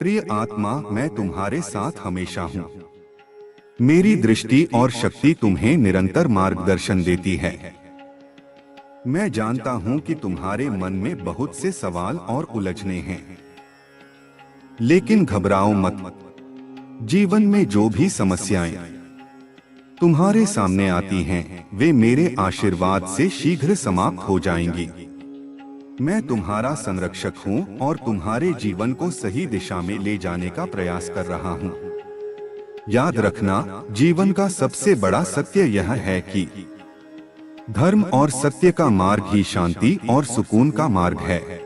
प्रिय आत्मा, मैं तुम्हारे साथ हमेशा हूँ। मेरी दृष्टि और शक्ति तुम्हें निरंतर मार्गदर्शन देती है। मैं जानता हूँ कि तुम्हारे मन में बहुत से सवाल और उलझने हैं, लेकिन घबराओ मत। जीवन में जो भी समस्याएं तुम्हारे सामने आती हैं, वे मेरे आशीर्वाद से शीघ्र समाप्त हो जाएंगी। मैं तुम्हारा संरक्षक हूँ और तुम्हारे जीवन को सही दिशा में ले जाने का प्रयास कर रहा हूँ। याद रखना, जीवन का सबसे बड़ा सत्य यह है कि धर्म और सत्य का मार्ग ही शांति और सुकून का मार्ग है।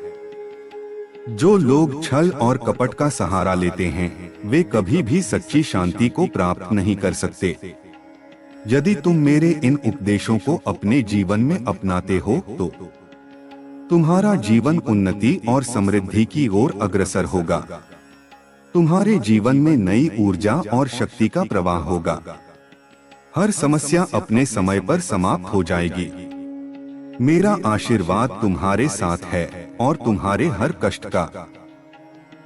जो लोग छल और कपट का सहारा लेते हैं, वे कभी भी सच्ची शांति को प्राप्त नहीं कर सकते। यदि तुम मेरे इन उपदेशों को अपने जीवन में अपनाते हो तो तुम्हारा जीवन उन्नति और समृद्धि की ओर अग्रसर होगा। तुम्हारे जीवन में नई ऊर्जा और शक्ति का प्रवाह होगा। हर समस्या अपने समय पर समाप्त हो जाएगी। मेरा आशीर्वाद तुम्हारे साथ है और तुम्हारे हर कष्ट का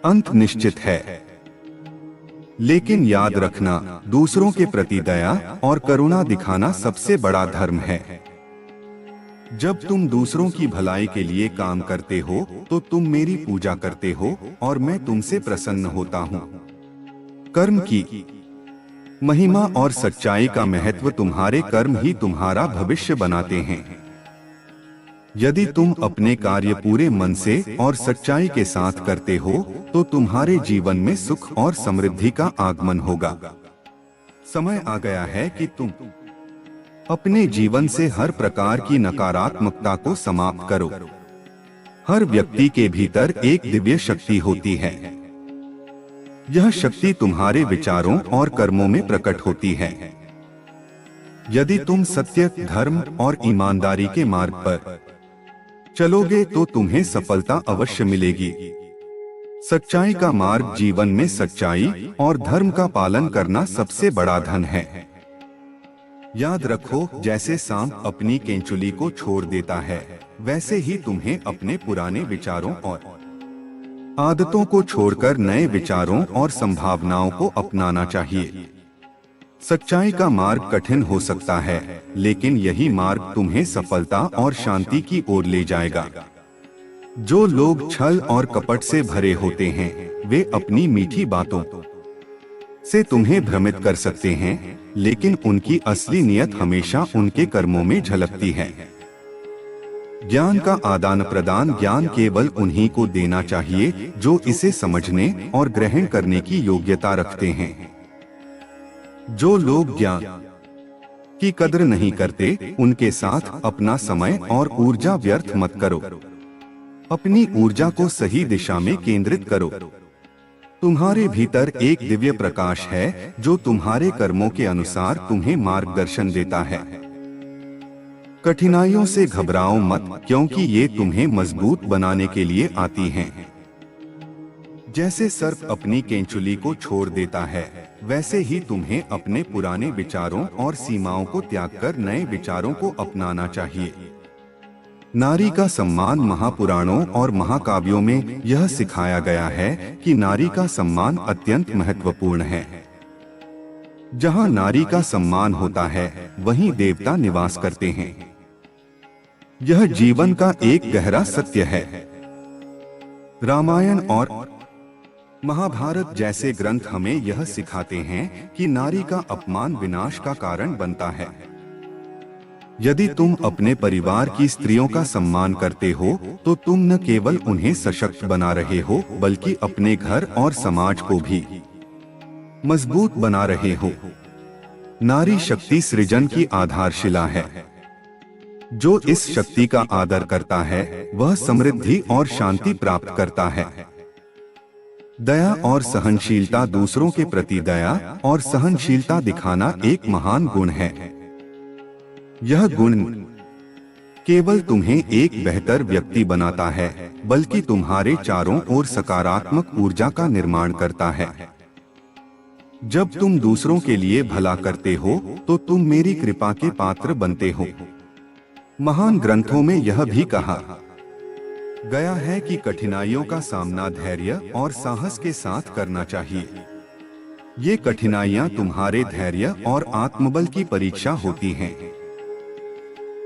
अंत निश्चित है। लेकिन याद रखना, दूसरों के प्रति दया और करुणा दिखाना सबसे बड़ा धर्म है। जब तुम दूसरों की भलाई के लिए काम करते हो तो तुम मेरी पूजा करते हो और मैं तुमसे प्रसन्न होता हूँ। कर्म की महिमा और सच्चाई का महत्व, तुम्हारे कर्म ही तुम्हारा भविष्य बनाते हैं। यदि तुम अपने कार्य पूरे मन से और सच्चाई के साथ करते हो तो तुम्हारे जीवन में सुख और समृद्धि का आगमन होगा। समय आ गया है कि तुम अपने जीवन से हर प्रकार की नकारात्मकता को समाप्त करो। हर व्यक्ति के भीतर एक दिव्य शक्ति होती है। यह शक्ति तुम्हारे विचारों और कर्मों में प्रकट होती है। यदि तुम सत्य, धर्म और ईमानदारी के मार्ग पर चलोगे तो तुम्हें सफलता अवश्य मिलेगी। सच्चाई का मार्ग जीवन में सच्चाई और धर्म का पालन करना सबसे बड़ा धन है। याद रखो, जैसे सांप अपनी केंचुली को छोड़ देता है, वैसे ही तुम्हें अपने पुराने विचारों और आदतों को छोड़कर नए विचारों और संभावनाओं को अपनाना चाहिए। सच्चाई का मार्ग कठिन हो सकता है, लेकिन यही मार्ग तुम्हें सफलता और शांति की ओर ले जाएगा। जो लोग छल और कपट से भरे होते हैं, वे अपनी मीठी बातों से तुम्हें भ्रमित कर सकते हैं, लेकिन उनकी असली नियत हमेशा उनके कर्मों में झलकती है। ज्ञान का आदान प्रदान ज्ञान केवल उन्हीं को देना चाहिए जो इसे समझने और ग्रहण करने की योग्यता रखते हैं। जो लोग ज्ञान की कदर नहीं करते, उनके साथ अपना समय और ऊर्जा व्यर्थ मत करो। अपनी ऊर्जा को सही दिशा में केंद्रित करो। तुम्हारे भीतर एक दिव्य प्रकाश है जो तुम्हारे कर्मों के अनुसार तुम्हें मार्गदर्शन देता है। कठिनाइयों से घबराओ मत, क्योंकि ये तुम्हें मजबूत बनाने के लिए आती हैं। जैसे सर्प अपनी केंचुली को छोड़ देता है, वैसे ही तुम्हें अपने पुराने विचारों और सीमाओं को त्यागकर नए विचारों को अपनाना चाहिए। नारी का सम्मान महापुराणों और महाकाव्यों में यह सिखाया गया है कि नारी का सम्मान अत्यंत महत्वपूर्ण है। जहाँ नारी का सम्मान होता है, वहीं देवता निवास करते हैं। यह जीवन का एक गहरा सत्य है। रामायण और महाभारत जैसे ग्रंथ हमें यह सिखाते हैं कि नारी का अपमान विनाश का कारण बनता है। यदि तुम अपने परिवार की स्त्रियों का सम्मान करते हो तो तुम न केवल उन्हें सशक्त बना रहे हो, बल्कि अपने घर और समाज को भी मजबूत बना रहे हो। नारी शक्ति सृजन की आधारशिला है। जो इस शक्ति का आदर करता है, वह समृद्धि और शांति प्राप्त करता है। दया और सहनशीलता, दूसरों के प्रति दया और सहनशीलता दिखाना एक महान गुण है। यह गुण केवल तुम्हें एक बेहतर व्यक्ति बनाता है, बल्कि तुम्हारे चारों ओर सकारात्मक ऊर्जा का निर्माण करता है। जब तुम दूसरों के लिए भला करते हो तो तुम मेरी कृपा के पात्र बनते हो। महान ग्रंथों में यह भी कहा गया है कि कठिनाइयों का सामना धैर्य और साहस के साथ करना चाहिए। ये कठिनाइयां तुम्हारे धैर्य और आत्मबल की परीक्षा होती हैं।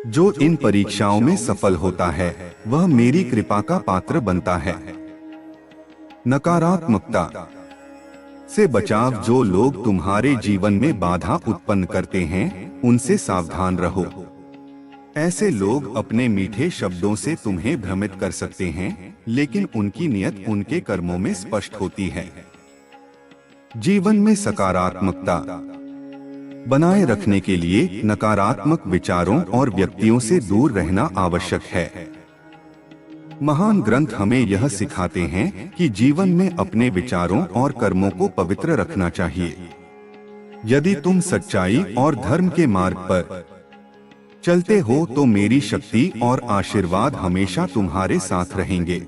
जो इन परीक्षाओं में सफल होता है वह मेरी कृपा का पात्र बनता है। नकारात्मकता से बचाव। जो लोग तुम्हारे जीवन में बाधा उत्पन्न करते हैं उनसे सावधान रहो। ऐसे लोग अपने मीठे शब्दों से तुम्हें भ्रमित कर सकते हैं, लेकिन उनकी नियत उनके कर्मों में स्पष्ट होती है। जीवन में सकारात्मकता बनाए रखने के लिए नकारात्मक विचारों और व्यक्तियों से दूर रहना आवश्यक है। महान ग्रंथ हमें यह सिखाते हैं कि जीवन में अपने विचारों और कर्मों को पवित्र रखना चाहिए। यदि तुम सच्चाई और धर्म के मार्ग पर चलते हो तो मेरी शक्ति और आशीर्वाद हमेशा तुम्हारे साथ रहेंगे।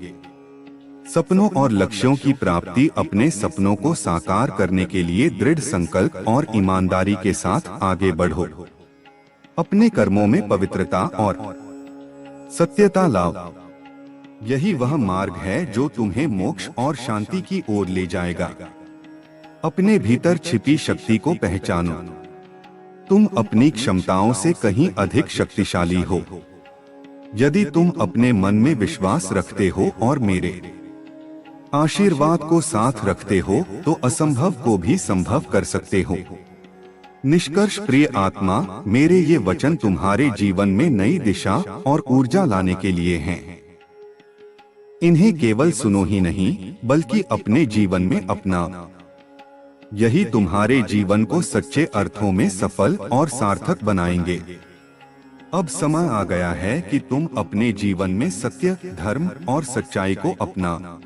सपनों और लक्ष्यों की प्राप्ति। अपने सपनों को साकार करने के लिए दृढ़ संकल्प और ईमानदारी के साथ आगे बढ़ो। अपने कर्मों में पवित्रता और सत्यता लाओ। यही वह मार्ग है जो तुम्हें मोक्ष और शांति की ओर ले जाएगा। अपने भीतर छिपी शक्ति को पहचानो। तुम अपनी क्षमताओं से कहीं अधिक शक्तिशाली हो। यदि तुम अपने मन में विश्वास रखते हो और मेरे आशीर्वाद को साथ रखते हो तो असंभव को भी संभव कर सकते हो। निष्कर्ष। प्रिय आत्मा, मेरे ये वचन तुम्हारे जीवन में नई दिशा और ऊर्जा लाने के लिए हैं। इन्हें केवल सुनो ही नहीं बल्कि अपने जीवन में अपनाओ। यही तुम्हारे जीवन को सच्चे अर्थों में सफल और सार्थक बनाएंगे। अब समय आ गया है कि तुम अपने जीवन में सत्य, धर्म और सच्चाई को अपनाओ।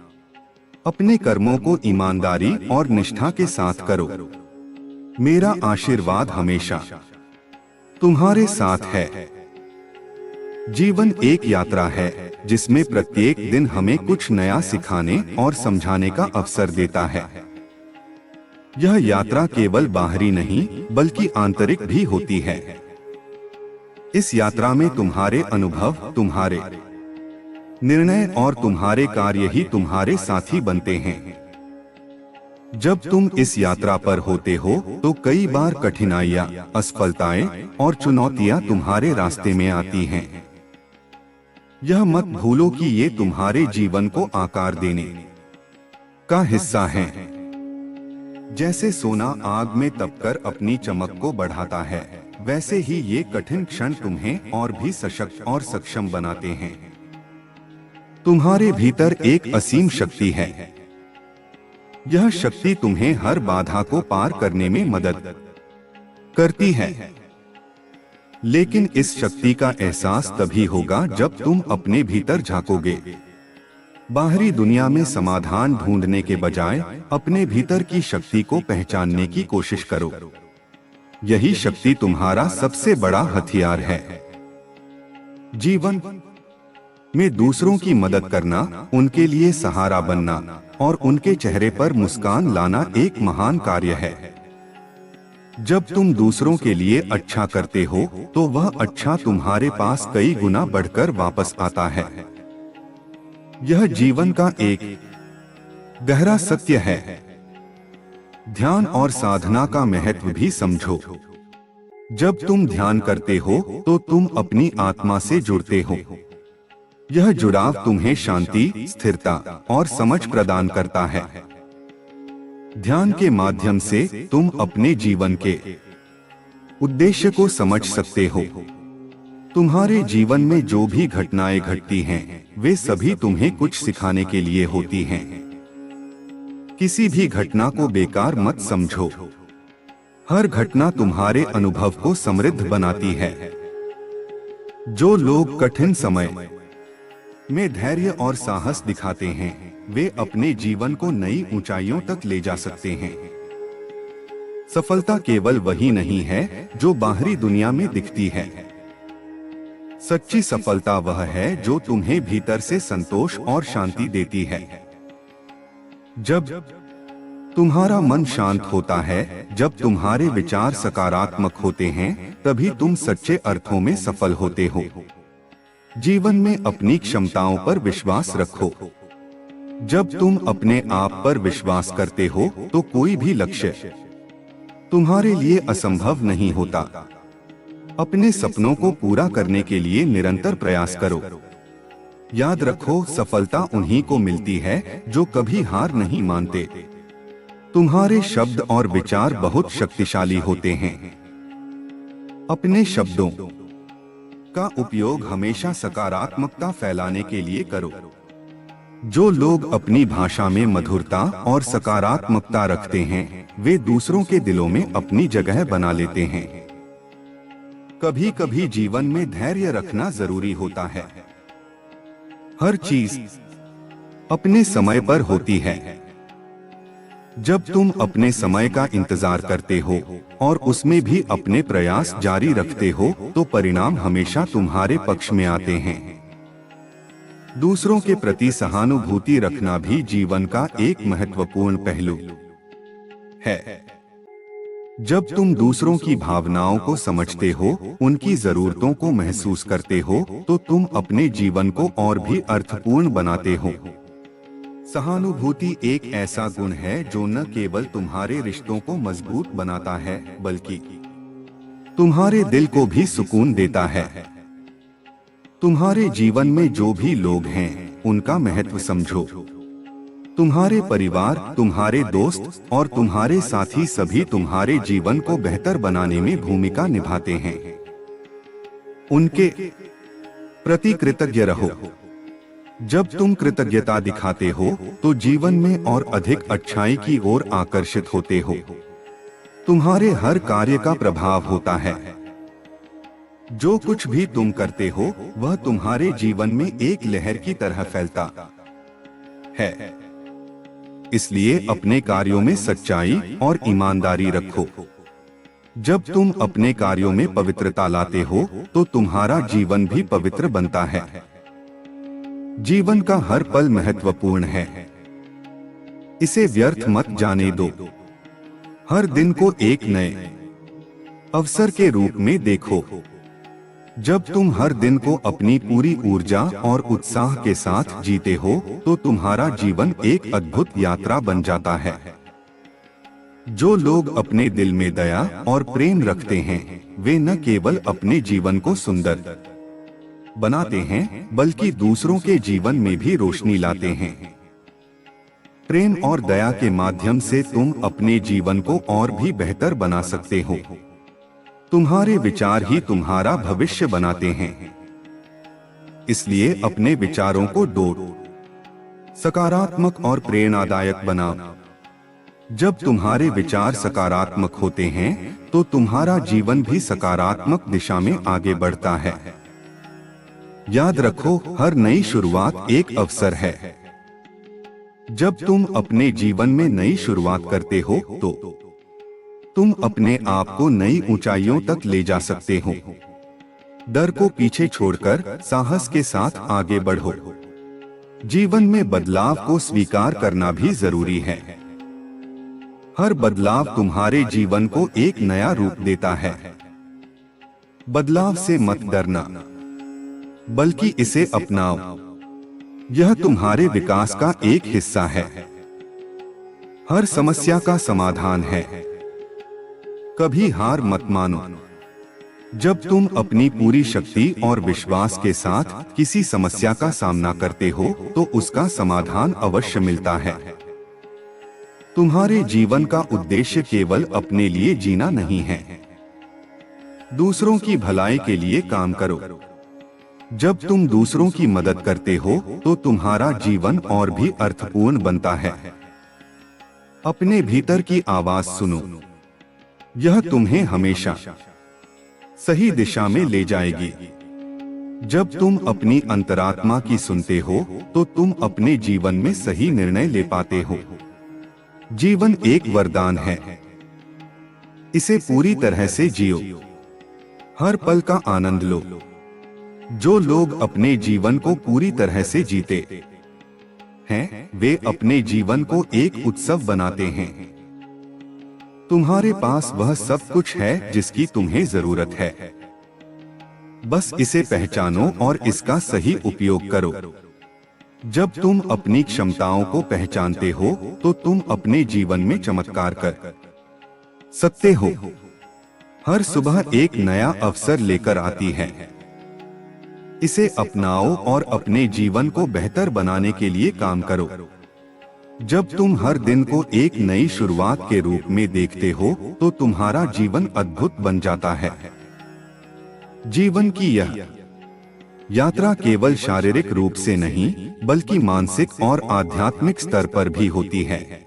अपने कर्मों को ईमानदारी और निष्ठा के साथ करो। मेरा आशीर्वाद हमेशा तुम्हारे साथ है। जीवन एक यात्रा है जिसमें प्रत्येक दिन हमें कुछ नया सिखाने और समझाने का अवसर देता है। यह यात्रा केवल बाहरी नहीं बल्कि आंतरिक भी होती है। इस यात्रा में तुम्हारे अनुभव, तुम्हारे निर्णय और तुम्हारे कार्य ही तुम्हारे साथी बनते हैं। जब तुम इस यात्रा पर होते हो तो कई बार कठिनाइयां, असफलताएं और चुनौतियां तुम्हारे रास्ते में आती हैं। यह मत भूलो कि ये तुम्हारे जीवन को आकार देने का हिस्सा है। जैसे सोना आग में तपकर अपनी चमक को बढ़ाता है, वैसे ही ये कठिन क्षण तुम्हें और भी सशक्त और सक्षम बनाते हैं। तुम्हारे भीतर एक असीम शक्ति है। यह शक्ति तुम्हें हर बाधा को पार करने में मदद करती है। लेकिन इस शक्ति का एहसास तभी होगा जब तुम अपने भीतर झांकोगे। बाहरी दुनिया में समाधान ढूंढने के बजाय अपने भीतर की शक्ति को पहचानने की कोशिश करो। यही शक्ति तुम्हारा सबसे बड़ा हथियार है। जीवन में दूसरों की मदद करना, उनके लिए सहारा बनना और उनके चेहरे पर मुस्कान लाना एक महान कार्य है। जब तुम दूसरों के लिए अच्छा करते हो तो वह अच्छा तुम्हारे पास कई गुना बढ़कर वापस आता है। यह जीवन का एक गहरा सत्य है। ध्यान और साधना का महत्व भी समझो। जब तुम ध्यान करते हो तो तुम अपनी आत्मा से जुड़ते हो। यह जुड़ाव तुम्हें शांति, स्थिरता और समझ प्रदान करता है। ध्यान के माध्यम से तुम अपने जीवन के उद्देश्य को समझ सकते हो। तुम्हारे जीवन में जो भी घटनाएं घटती हैं, वे सभी तुम्हें कुछ सिखाने के लिए होती हैं। किसी भी घटना को बेकार मत समझो। हर घटना तुम्हारे अनुभव को समृद्ध बनाती है। जो लोग कठिन समय में धैर्य और साहस दिखाते हैं, वे अपने जीवन को नई ऊंचाइयों तक ले जा सकते हैं। सफलता केवल वही नहीं है जो बाहरी दुनिया में दिखती है। सच्ची सफलता वह है जो तुम्हें भीतर से संतोष और शांति देती है। जब तुम्हारा मन शांत होता है, जब तुम्हारे विचार सकारात्मक होते हैं, तभी तुम सच्चे अर्थों में सफल होते हो। जीवन में अपनी क्षमताओं पर विश्वास रखो। जब तुम अपने आप पर विश्वास करते हो तो कोई भी लक्ष्य तुम्हारे लिए असंभव नहीं होता। अपने सपनों को पूरा करने के लिए निरंतर प्रयास करो। याद रखो, सफलता उन्हीं को मिलती है जो कभी हार नहीं मानते। तुम्हारे शब्द और विचार बहुत शक्तिशाली होते हैं। अपने शब्दों का उपयोग हमेशा सकारात्मकता फैलाने के लिए करो। जो लोग अपनी भाषा में मधुरता और सकारात्मकता रखते हैं, वे दूसरों के दिलों में अपनी जगह बना लेते हैं। कभी कभी जीवन में धैर्य रखना जरूरी होता है। हर चीज अपने समय पर होती है। जब तुम अपने समय का इंतजार करते हो और उसमें भी अपने प्रयास जारी रखते हो तो परिणाम हमेशा तुम्हारे पक्ष में आते हैं। दूसरों के प्रति सहानुभूति रखना भी जीवन का एक महत्वपूर्ण पहलू है। जब तुम दूसरों की भावनाओं को समझते हो, उनकी जरूरतों को महसूस करते हो, तो तुम अपने जीवन को और भी अर्थपूर्ण बनाते हो। सहानुभूति एक ऐसा गुण है जो न केवल तुम्हारे रिश्तों को मजबूत बनाता है, बल्कि तुम्हारे दिल को भी सुकून देता है। तुम्हारे जीवन में जो भी लोग हैं, उनका महत्व समझो। तुम्हारे परिवार, तुम्हारे दोस्त और तुम्हारे साथी सभी तुम्हारे जीवन को बेहतर बनाने में भूमिका निभाते हैं। उनके प्रति कृतज्ञ रहो। जब तुम कृतज्ञता दिखाते हो तो जीवन में और अधिक अच्छाई की ओर आकर्षित होते हो। तुम्हारे हर कार्य का प्रभाव होता है। जो कुछ भी तुम करते हो वह तुम्हारे जीवन में एक लहर की तरह फैलता है। इसलिए अपने कार्यों में सच्चाई और ईमानदारी रखो। जब तुम अपने कार्यों में पवित्रता लाते हो तो तुम्हारा जीवन भी पवित्र बनता है। जीवन का हर पल महत्वपूर्ण है, इसे व्यर्थ मत जाने दो। हर दिन को एक नए अवसर के रूप में देखो। जब तुम हर दिन को अपनी पूरी ऊर्जा और उत्साह के साथ जीते हो तो तुम्हारा जीवन एक अद्भुत यात्रा बन जाता है। जो लोग अपने दिल में दया और प्रेम रखते हैं, वे न केवल अपने जीवन को सुंदर बनाते हैं, बल्कि दूसरों के जीवन में भी रोशनी लाते हैं। प्रेम और दया के माध्यम से तुम अपने जीवन को और भी बेहतर बना सकते हो। तुम्हारे विचार ही तुम्हारा भविष्य बनाते हैं। इसलिए अपने विचारों को सकारात्मक और प्रेरणादायक बनाओ। जब तुम्हारे विचार सकारात्मक होते हैं तो तुम्हारा जीवन भी सकारात्मक दिशा में आगे बढ़ता है। याद रखो, हर नई शुरुआत एक अवसर है। जब तुम अपने जीवन में नई शुरुआत करते हो तो तुम अपने आप को नई ऊंचाइयों तक ले जा सकते हो। डर को पीछे छोड़कर साहस के साथ आगे बढ़ो। जीवन में बदलाव को स्वीकार करना भी जरूरी है। हर बदलाव तुम्हारे जीवन को एक नया रूप देता है। बदलाव से मत डरना, बल्कि इसे अपनाओ। यह तुम्हारे विकास का एक हिस्सा है। हर समस्या का समाधान है। कभी हार मत मानो। जब तुम अपनी पूरी शक्ति और विश्वास के साथ किसी समस्या का सामना करते हो तो उसका समाधान अवश्य मिलता है। तुम्हारे जीवन का उद्देश्य केवल अपने लिए जीना नहीं है, दूसरों की भलाई के लिए काम करो। जब तुम दूसरों की मदद करते हो तो तुम्हारा जीवन और भी अर्थपूर्ण बनता है। अपने भीतर की आवाज सुनो, यह तुम्हें हमेशा सही दिशा में ले जाएगी। जब तुम अपनी अंतरात्मा की सुनते हो तो तुम अपने जीवन में सही निर्णय ले पाते हो। जीवन एक वरदान है, इसे पूरी तरह से जियो। हर पल का आनंद लो। जो लोग अपने जीवन को पूरी तरह से जीते हैं, वे अपने जीवन को एक उत्सव बनाते हैं। तुम्हारे पास वह सब कुछ है जिसकी तुम्हें जरूरत है। बस इसे पहचानो और इसका सही उपयोग करो। जब तुम अपनी क्षमताओं को पहचानते हो तो तुम अपने जीवन में चमत्कार कर सकते हो। हर सुबह एक नया अवसर लेकर आती है। इसे अपनाओ और अपने जीवन को बेहतर बनाने के लिए काम करो। जब तुम हर दिन को एक नई शुरुआत के रूप में देखते हो तो तुम्हारा जीवन अद्भुत बन जाता है। जीवन की यह यात्रा केवल शारीरिक रूप से नहीं बल्कि मानसिक और आध्यात्मिक स्तर पर भी होती है।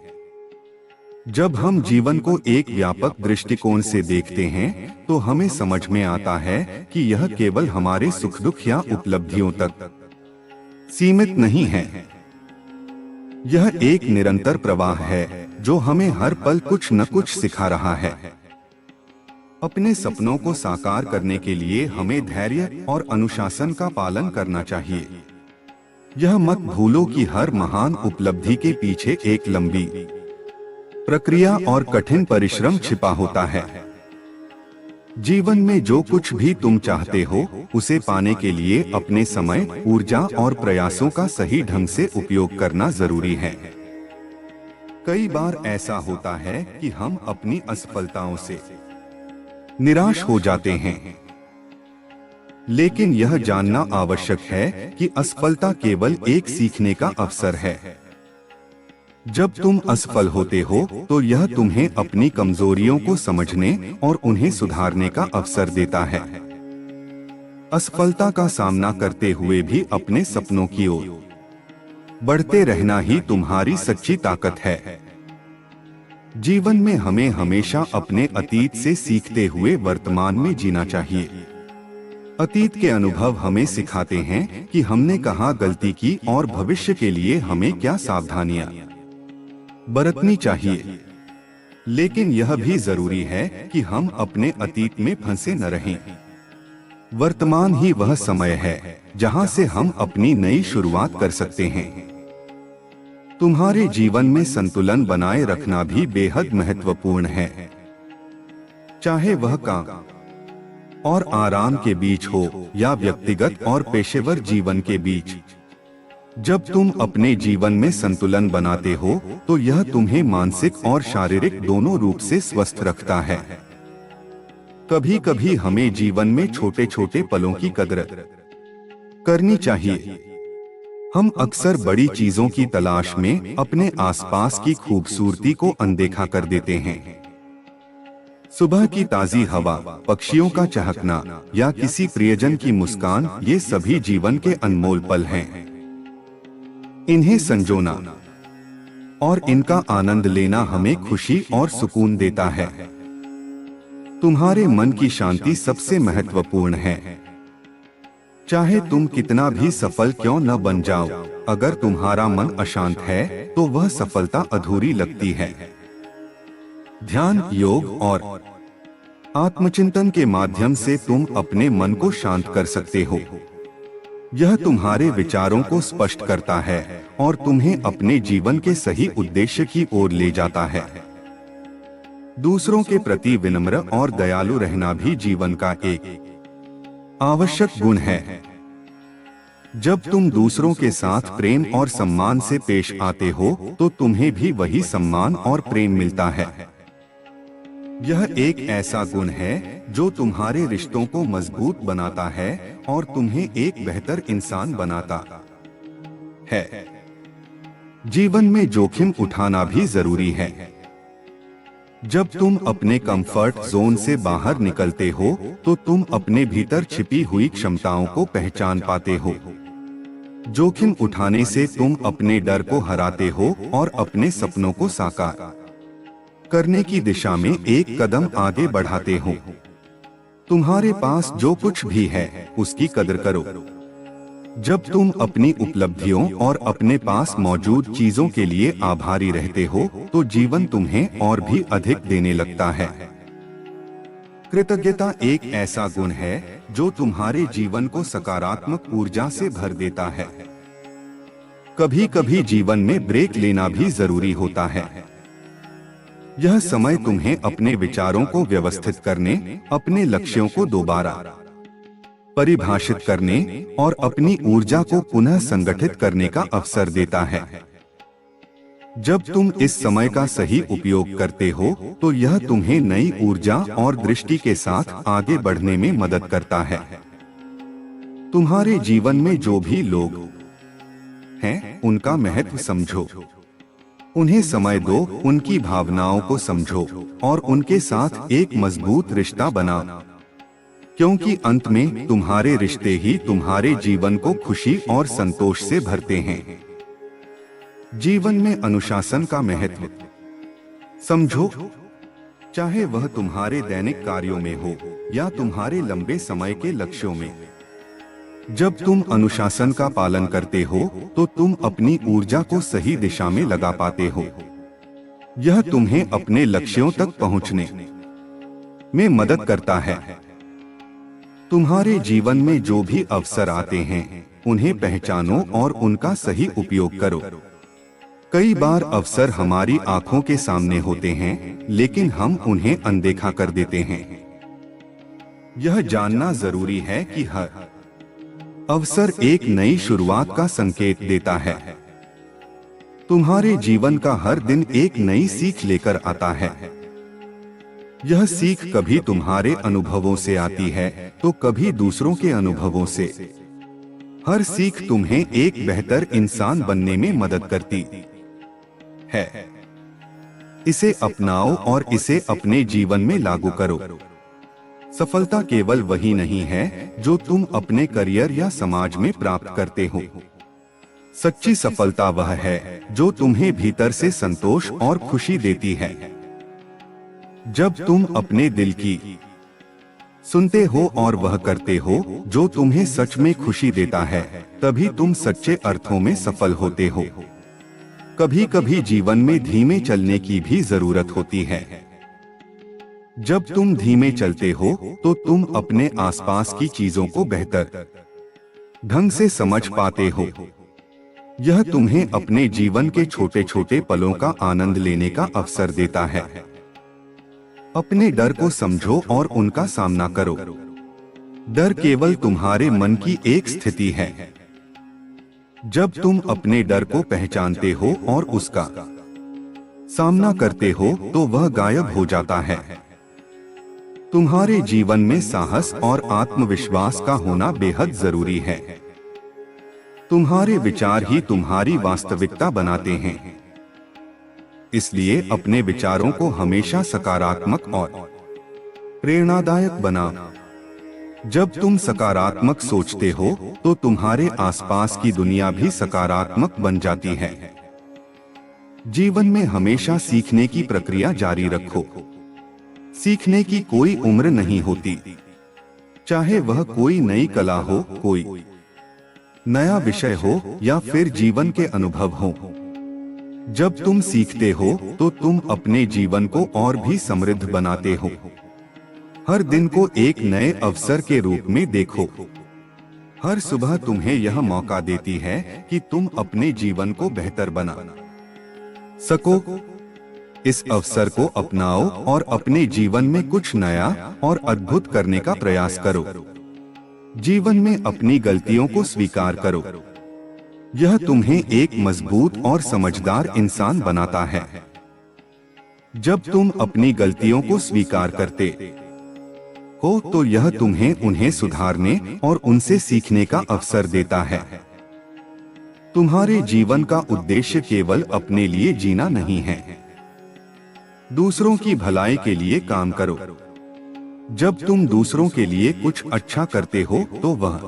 जब हम जीवन को एक व्यापक दृष्टिकोण से देखते हैं तो हमें समझ में आता है कि यह केवल हमारे सुख दुख या उपलब्धियों तक सीमित नहीं है। यह एक निरंतर प्रवाह है जो हमें हर पल कुछ न कुछ सिखा रहा है। अपने सपनों को साकार करने के लिए हमें धैर्य और अनुशासन का पालन करना चाहिए। यह मत भूलो कि हर महान उपलब्धि के पीछे एक लंबी प्रक्रिया और कठिन परिश्रम छिपा होता है। जीवन में जो कुछ भी तुम चाहते हो उसे पाने के लिए अपने समय, ऊर्जा और प्रयासों का सही ढंग से उपयोग करना जरूरी है। कई बार ऐसा होता है कि हम अपनी असफलताओं से निराश हो जाते हैं, लेकिन यह जानना आवश्यक है कि असफलता केवल एक सीखने का अवसर है। जब तुम असफल होते हो तो यह तुम्हें अपनी कमजोरियों को समझने और उन्हें सुधारने का अवसर देता है। असफलता का सामना करते हुए भी अपने सपनों की ओर बढ़ते रहना ही तुम्हारी सच्ची ताकत है। जीवन में हमें हमेशा अपने अतीत से सीखते हुए वर्तमान में जीना चाहिए। अतीत के अनुभव हमें सिखाते हैं कि हमने कहाँ गलती की और भविष्य के लिए हमें क्या सावधानियां बरतनी चाहिए। लेकिन यह भी जरूरी है कि हम अपने अतीत में फंसे न रहें। वर्तमान ही वह समय है जहां से हम अपनी नई शुरुआत कर सकते हैं। तुम्हारे जीवन में संतुलन बनाए रखना भी बेहद महत्वपूर्ण है। चाहे वह काम और आराम के बीच हो या व्यक्तिगत और पेशेवर जीवन के बीच, जब तुम अपने जीवन में संतुलन बनाते हो तो यह तुम्हें मानसिक और शारीरिक दोनों रूप से स्वस्थ रखता है। कभी कभी हमें जीवन में छोटे छोटे पलों की कदर करनी चाहिए। हम अक्सर बड़ी चीजों की तलाश में अपने आसपास की खूबसूरती को अनदेखा कर देते हैं। सुबह की ताजी हवा, पक्षियों का चहकना या किसी प्रियजन की मुस्कान, ये सभी जीवन के अनमोल पल हैं। इन्हें संजोना और इनका आनंद लेना हमें खुशी और सुकून देता है। तुम्हारे मन की शांति सबसे महत्वपूर्ण है। चाहे तुम कितना भी सफल क्यों न बन जाओ, अगर तुम्हारा मन अशांत है तो वह सफलता अधूरी लगती है। ध्यान, योग और आत्मचिंतन के माध्यम से तुम अपने मन को शांत कर सकते हो। यह तुम्हारे विचारों को स्पष्ट करता है और तुम्हें अपने जीवन के सही उद्देश्य की ओर ले जाता है। दूसरों के प्रति विनम्र और दयालु रहना भी जीवन का एक आवश्यक गुण है। जब तुम दूसरों के साथ प्रेम और सम्मान से पेश आते हो तो तुम्हें भी वही सम्मान और प्रेम मिलता है। यह एक ऐसा गुण है जो तुम्हारे रिश्तों को मजबूत बनाता है और तुम्हें एक बेहतर इंसान बनाता है। जीवन में जोखिम उठाना भी जरूरी है। जब तुम अपने कंफर्ट जोन से बाहर निकलते हो तो तुम अपने भीतर छिपी हुई क्षमताओं को पहचान पाते हो। जोखिम उठाने से तुम अपने डर को हराते हो और अपने सपनों को साकार करने की दिशा में एक कदम आगे बढ़ाते हो। तुम्हारे पास जो कुछ भी है उसकी कदर करो। जब तुम अपनी उपलब्धियों और अपने पास मौजूद चीजों के लिए आभारी रहते हो तो जीवन तुम्हें और भी अधिक देने लगता है। कृतज्ञता एक ऐसा गुण है जो तुम्हारे जीवन को सकारात्मक ऊर्जा से भर देता है। कभी कभी जीवन में ब्रेक लेना भी जरूरी होता है। यह समय तुम्हें अपने विचारों को व्यवस्थित करने, अपने लक्ष्यों को दोबारा परिभाषित करने और अपनी ऊर्जा को पुनः संगठित करने का अवसर देता है। जब तुम इस समय का सही उपयोग करते हो तो यह तुम्हें नई ऊर्जा और दृष्टि के साथ आगे बढ़ने में मदद करता है। तुम्हारे जीवन में जो भी लोग हैं, उनका महत्व समझो। उन्हें समय दो, उनकी भावनाओं को समझो और उनके साथ एक मजबूत रिश्ता बनाओ, क्योंकि अंत में तुम्हारे रिश्ते ही तुम्हारे जीवन को खुशी और संतोष से भरते हैं। जीवन में अनुशासन का महत्व समझो, चाहे वह तुम्हारे दैनिक कार्यों में हो या तुम्हारे लंबे समय के लक्ष्यों में। जब तुम अनुशासन का पालन करते हो तो तुम अपनी ऊर्जा को सही दिशा में लगा पाते हो। यह तुम्हें अपने लक्ष्यों तक पहुंचने में मदद करता है। तुम्हारे जीवन में जो भी अवसर आते हैं, उन्हें पहचानो और उनका सही उपयोग करो। कई बार अवसर हमारी आंखों के सामने होते हैं, लेकिन हम उन्हें अनदेखा कर देते हैं। यह जानना जरूरी है कि हर अवसर एक नई शुरुआत का संकेत देता है। तुम्हारे जीवन का हर दिन एक नई सीख लेकर आता है। यह सीख कभी तुम्हारे अनुभवों से आती है तो कभी दूसरों के अनुभवों से। हर सीख तुम्हें एक बेहतर इंसान बनने में मदद करती है। इसे अपनाओ और इसे अपने जीवन में लागू करो। सफलता केवल वही नहीं है जो तुम अपने करियर या समाज में प्राप्त करते हो। सच्ची सफलता वह है जो तुम्हें भीतर से संतोष और खुशी देती है। जब तुम अपने दिल की सुनते हो और वह करते हो जो तुम्हें सच में खुशी देता है, तभी तुम सच्चे अर्थों में सफल होते हो। कभी कभी जीवन में धीमे चलने की भी जरूरत होती है। जब तुम धीमे चलते हो तो तुम अपने आसपास की चीजों को बेहतर ढंग से समझ पाते हो। यह तुम्हें अपने जीवन के छोटे छोटे पलों का आनंद लेने का अवसर देता है। अपने डर को समझो और उनका सामना करो। डर केवल तुम्हारे मन की एक स्थिति है। जब तुम अपने डर को पहचानते हो और उसका सामना करते हो तो वह गायब हो जाता है। तुम्हारे जीवन में साहस और आत्मविश्वास का होना बेहद जरूरी है। तुम्हारे विचार ही तुम्हारी वास्तविकता बनाते हैं। इसलिए अपने विचारों को हमेशा सकारात्मक और प्रेरणादायक बनाओ। जब तुम सकारात्मक सोचते हो तो तुम्हारे आसपास की दुनिया भी सकारात्मक बन जाती है। जीवन में हमेशा सीखने की प्रक्रिया जारी रखो। सीखने की कोई उम्र नहीं होती, चाहे वह कोई नई कला हो, कोई नया विषय हो या फिर जीवन के अनुभव हो। जब तुम सीखते हो तो तुम अपने जीवन को और भी समृद्ध बनाते हो। हर दिन को एक नए अवसर के रूप में देखो। हर सुबह तुम्हें यह मौका देती है कि तुम अपने जीवन को बेहतर बना सको। इस अवसर को अपनाओ और अपने जीवन में कुछ नया और अद्भुत करने का प्रयास करो। जीवन में अपनी गलतियों को स्वीकार करो। यह तुम्हें एक मजबूत और समझदार इंसान बनाता है। जब तुम अपनी गलतियों को स्वीकार करते हो तो यह तुम्हें उन्हें सुधारने और उनसे सीखने का अवसर देता है। तुम्हारे जीवन का उद्देश्य केवल अपने लिए जीना नहीं है, दूसरों की भलाई के लिए काम करो। जब तुम दूसरों के लिए कुछ अच्छा करते हो तो वह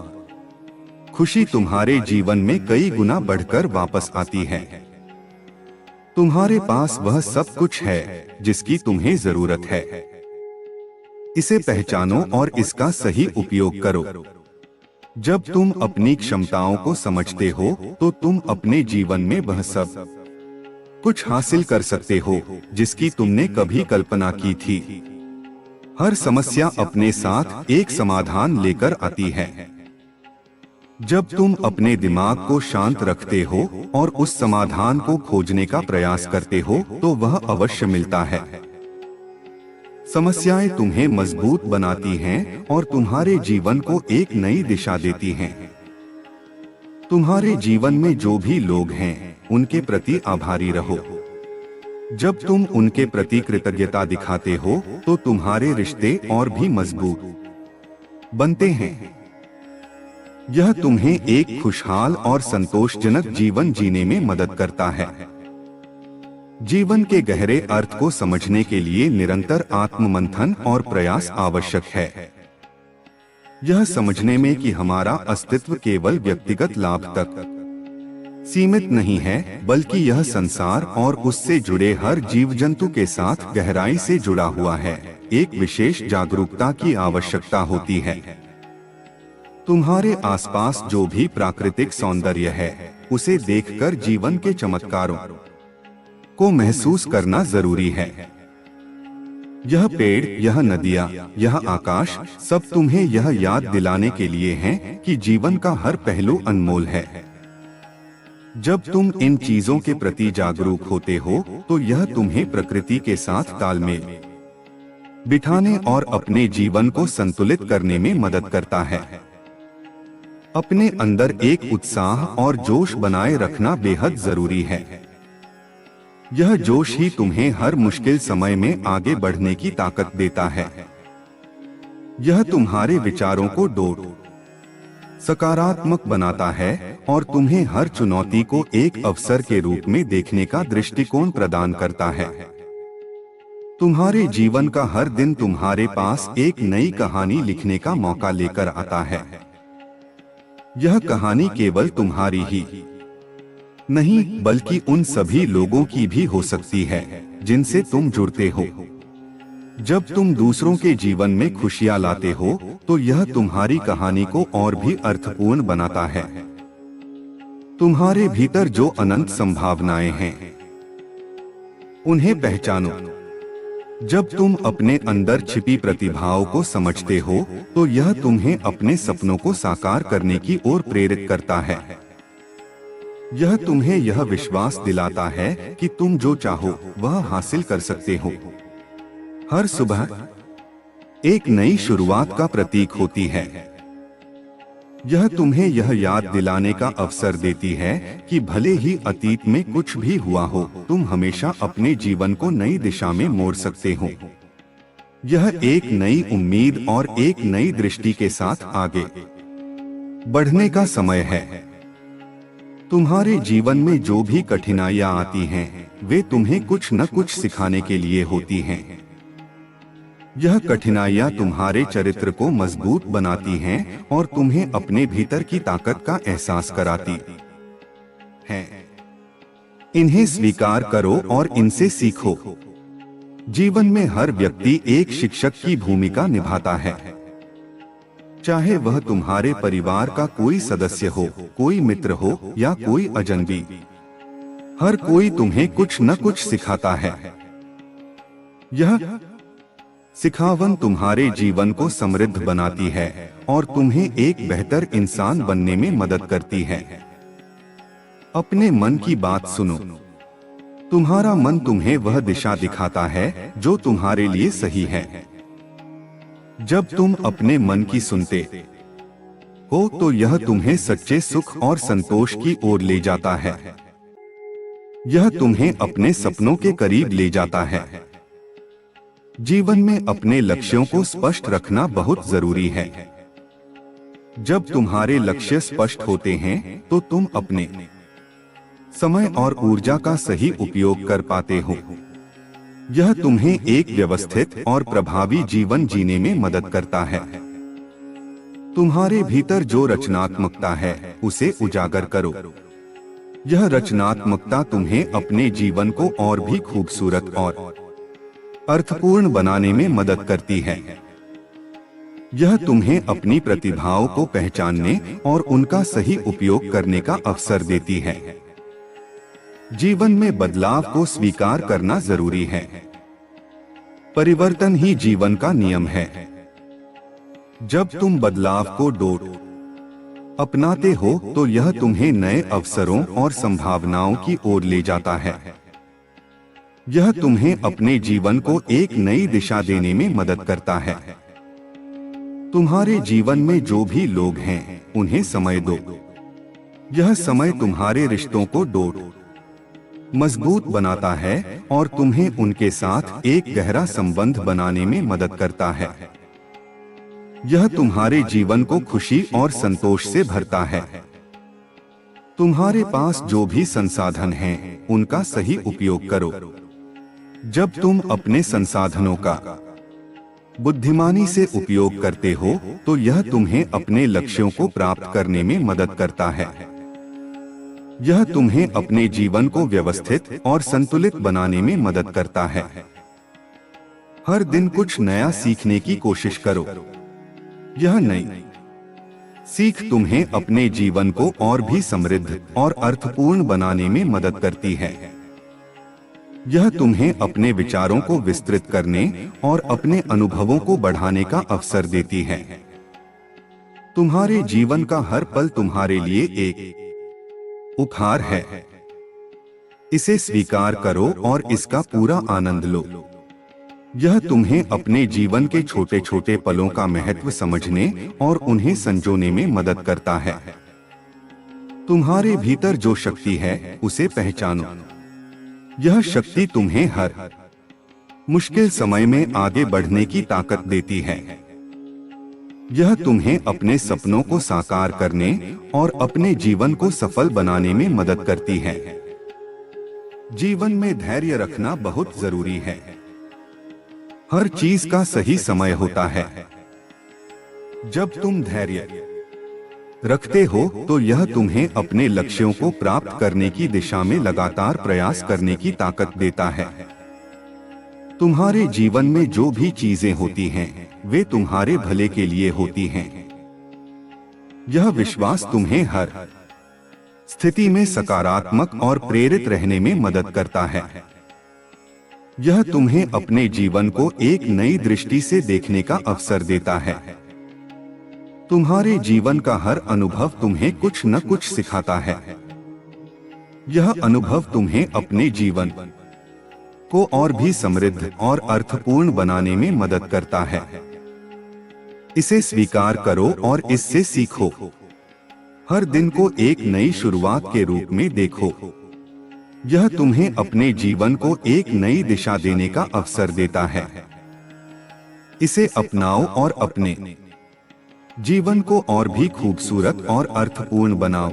खुशी तुम्हारे जीवन में कई गुना बढ़कर वापस आती है। तुम्हारे पास वह सब कुछ है जिसकी तुम्हें जरूरत है। इसे पहचानो और इसका सही उपयोग करो। जब तुम अपनी क्षमताओं को समझते हो तो तुम अपने जीवन में वह सब कुछ हासिल कर सकते हो जिसकी तुमने कभी कल्पना की थी। हर समस्या अपने साथ एक समाधान लेकर आती है। जब तुम अपने दिमाग को शांत रखते हो और उस समाधान को खोजने का प्रयास करते हो तो वह अवश्य मिलता है। समस्याएं तुम्हें मजबूत बनाती हैं और तुम्हारे जीवन को एक नई दिशा देती हैं। तुम्हारे जीवन में जो भी लोग हैं, उनके प्रति आभारी रहो। जब तुम उनके प्रति कृतज्ञता दिखाते हो, तो तुम्हारे रिश्ते और भी मजबूत बनते हैं। यह तुम्हें एक खुशहाल और संतोषजनक जीवन जीने में मदद करता है। जीवन के गहरे अर्थ को समझने के लिए निरंतर आत्ममंथन और प्रयास आवश्यक है। यह समझने में कि हमारा अस्तित्व केवल व्यक्तिगत लाभ तक सीमित नहीं है, बल्कि यह संसार और उससे जुड़े हर जीव जंतु के साथ गहराई से जुड़ा हुआ है, एक विशेष जागरूकता की आवश्यकता होती है। तुम्हारे आसपास जो भी प्राकृतिक सौंदर्य है, उसे देखकर जीवन के चमत्कारों को महसूस करना जरूरी है। यह पेड़, यह नदियाँ, यह आकाश, सब तुम्हें यह याद दिलाने के लिए हैं कि जीवन का हर पहलू अनमोल है। जब तुम इन चीजों के प्रति जागरूक होते हो, तो यह तुम्हें प्रकृति के साथ तालमेल बिठाने और अपने जीवन को संतुलित करने में मदद करता है। अपने अंदर एक उत्साह और जोश बनाए रखना बेहद जरूरी है। यह जोश ही तुम्हें हर मुश्किल समय में आगे बढ़ने की ताकत देता है। यह तुम्हारे विचारों को सकारात्मक बनाता है और तुम्हें हर चुनौती को एक अवसर के रूप में देखने का दृष्टिकोण प्रदान करता है। तुम्हारे जीवन का हर दिन तुम्हारे पास एक नई कहानी लिखने का मौका लेकर आता है। यह कहानी केवल तुम्हारी ही नहीं, बल्कि उन सभी लोगों की भी हो सकती है जिनसे तुम जुड़ते हो। जब तुम दूसरों के जीवन में खुशियां लाते हो, तो यह तुम्हारी कहानी को और भी अर्थपूर्ण बनाता है। तुम्हारे भीतर जो अनंत संभावनाएं हैं, उन्हें पहचानो। जब तुम अपने अंदर छिपी प्रतिभाओं को समझते हो, तो यह तुम्हें अपने सपनों को साकार करने की ओर प्रेरित करता है। यह तुम्हें यह विश्वास दिलाता है कि तुम जो चाहो वह हासिल कर सकते हो। हर सुबह एक नई शुरुआत का प्रतीक होती है। यह तुम्हें यह याद दिलाने का अवसर देती है कि भले ही अतीत में कुछ भी हुआ हो, तुम हमेशा अपने जीवन को नई दिशा में मोड़ सकते हो। यह एक नई उम्मीद और एक नई दृष्टि के साथ आगे बढ़ने का समय है। तुम्हारे जीवन में जो भी कठिनाइयां आती हैं, वे तुम्हें कुछ न कुछ सिखाने के लिए होती हैं। यह कठिनाइयां तुम्हारे चरित्र को मजबूत बनाती हैं और तुम्हें अपने भीतर की ताकत का एहसास कराती हैं। इन्हें स्वीकार करो और इनसे सीखो। जीवन में हर व्यक्ति एक शिक्षक की भूमिका निभाता है, चाहे वह तुम्हारे परिवार का कोई सदस्य हो, कोई मित्र हो या कोई अजनबी। हर कोई तुम्हें कुछ न कुछ सिखाता है। यह सिखावन तुम्हारे जीवन को समृद्ध बनाती है और तुम्हें एक बेहतर इंसान बनने में मदद करती है। अपने मन की बात सुनो। तुम्हारा मन तुम्हें वह दिशा दिखाता है जो तुम्हारे लिए सही है। जब तुम अपने मन की सुनते हो, तो यह तुम्हें सच्चे सुख और संतोष की ओर ले जाता है। यह तुम्हें अपने सपनों के करीब ले जाता है। जीवन में अपने लक्ष्यों को स्पष्ट रखना बहुत जरूरी है। जब तुम्हारे लक्ष्य स्पष्ट होते हैं, तो तुम अपने समय और ऊर्जा का सही उपयोग कर पाते हो। यह तुम्हें एक व्यवस्थित और प्रभावी जीवन जीने में मदद करता है। तुम्हारे भीतर जो रचनात्मकता है, उसे उजागर करो। यह रचनात्मकता तुम्हें अपने जीवन को और भी खूबसूरत और अर्थपूर्ण बनाने में मदद करती है। यह तुम्हें अपनी प्रतिभाओं को पहचानने और उनका सही उपयोग करने का अवसर देती है। जीवन में बदलाव को स्वीकार करना जरूरी है। परिवर्तन ही जीवन का नियम है। जब तुम बदलाव को अपनाते हो, तो यह तुम्हें नए अवसरों और संभावनाओं की ओर ले जाता है। यह तुम्हें अपने जीवन को एक नई दिशा देने में मदद करता है। तुम्हारे जीवन में जो भी लोग हैं, उन्हें समय दो। यह समय तुम्हारे रिश्तों को मजबूत बनाता है और तुम्हें उनके साथ एक गहरा संबंध बनाने में मदद करता है। यह तुम्हारे जीवन को खुशी और संतोष से भरता है। तुम्हारे पास जो भी संसाधन हैं, उनका सही उपयोग करो। जब तुम अपने संसाधनों का बुद्धिमानी से उपयोग करते हो, तो यह तुम्हें अपने लक्ष्यों को प्राप्त करने में मदद करता है। यह तुम्हें अपने जीवन को व्यवस्थित और संतुलित बनाने में मदद करता है। हर दिन कुछ नया सीखने की कोशिश करो। यह नई सीख तुम्हें अपने जीवन को और भी समृद्ध और अर्थपूर्ण बनाने में मदद करती है। यह तुम्हें अपने विचारों को विस्तृत करने और अपने अनुभवों को बढ़ाने का अवसर देती है। तुम्हारे जीवन का हर पल तुम्हारे लिए एक उपहार है। इसे स्वीकार करो और इसका पूरा आनंद लो। यह तुम्हें अपने जीवन के छोटे छोटे पलों का महत्व समझने और उन्हें संजोने में मदद करता है। तुम्हारे भीतर जो शक्ति है, उसे पहचानो। यह शक्ति तुम्हें हर मुश्किल समय में आगे बढ़ने की ताकत देती है। यह तुम्हें अपने सपनों को साकार करने और अपने जीवन को सफल बनाने में मदद करती है। जीवन में धैर्य रखना बहुत जरूरी है। हर चीज का सही समय होता है। जब तुम धैर्य रखते हो, तो यह तुम्हें अपने लक्ष्यों को प्राप्त करने की दिशा में लगातार प्रयास करने की ताकत देता है। तुम्हारे जीवन में जो भी चीजें होती हैं, वे तुम्हारे भले के लिए होती हैं। यह विश्वास तुम्हें हर स्थिति में सकारात्मक और प्रेरित रहने में मदद करता है। यह तुम्हें अपने जीवन को एक नई दृष्टि से देखने का अवसर देता है। तुम्हारे जीवन का हर अनुभव तुम्हें कुछ न कुछ सिखाता है। यह अनुभव तुम्हें अपने जीवन को और भी समृद्ध और अर्थपूर्ण बनाने में मदद करता है। इसे स्वीकार करो और इससे सीखो। हर दिन को एक नई शुरुआत के रूप में देखो। यह तुम्हें अपने जीवन को एक नई दिशा देने का अवसर देता है। इसे अपनाओ और अपने जीवन को और भी खूबसूरत और अर्थपूर्ण बनाओ।